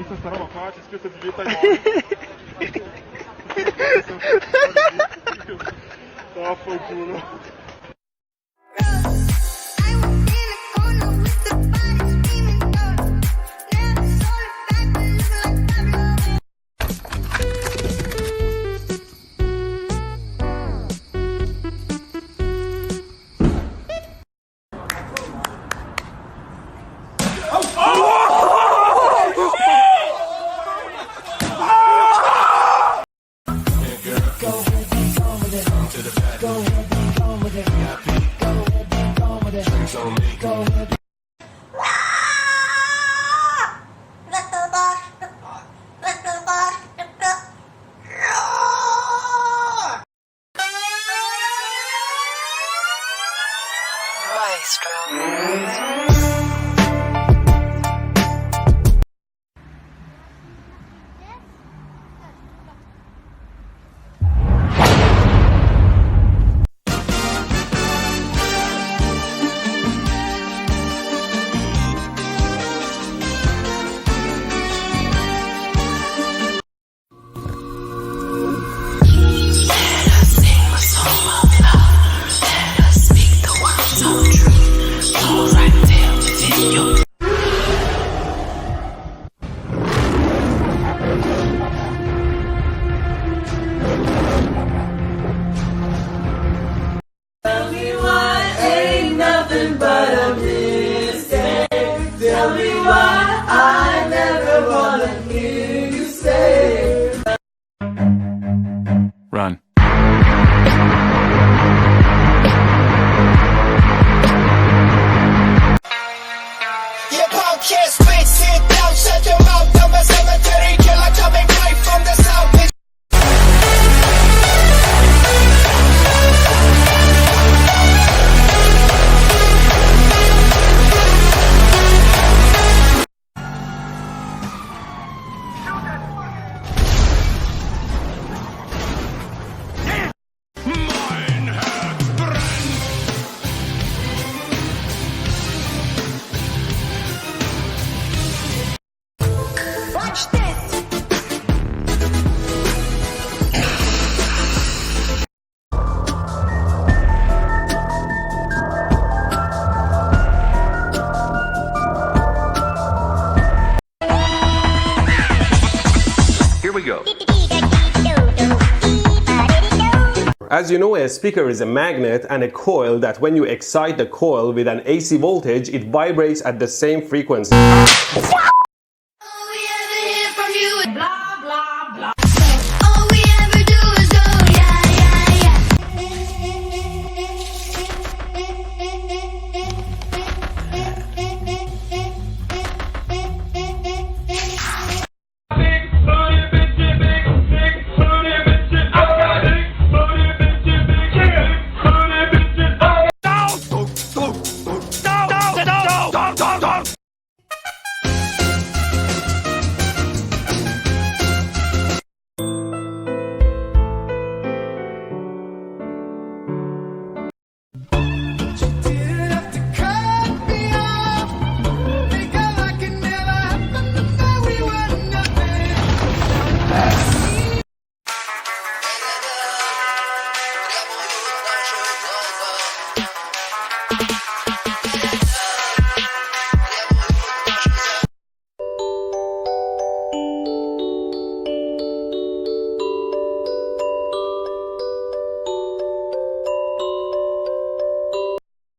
questa sarà una faccia, scritta di vita e Vaffanculo. Run. You punk kids, please sit down, shut your mouth, I'm a cemetery killer coming right from the south. Watch this! Here we go. As you know, a speaker is a magnet and a coil that when you excite the coil with an AC voltage, it vibrates at the same frequency.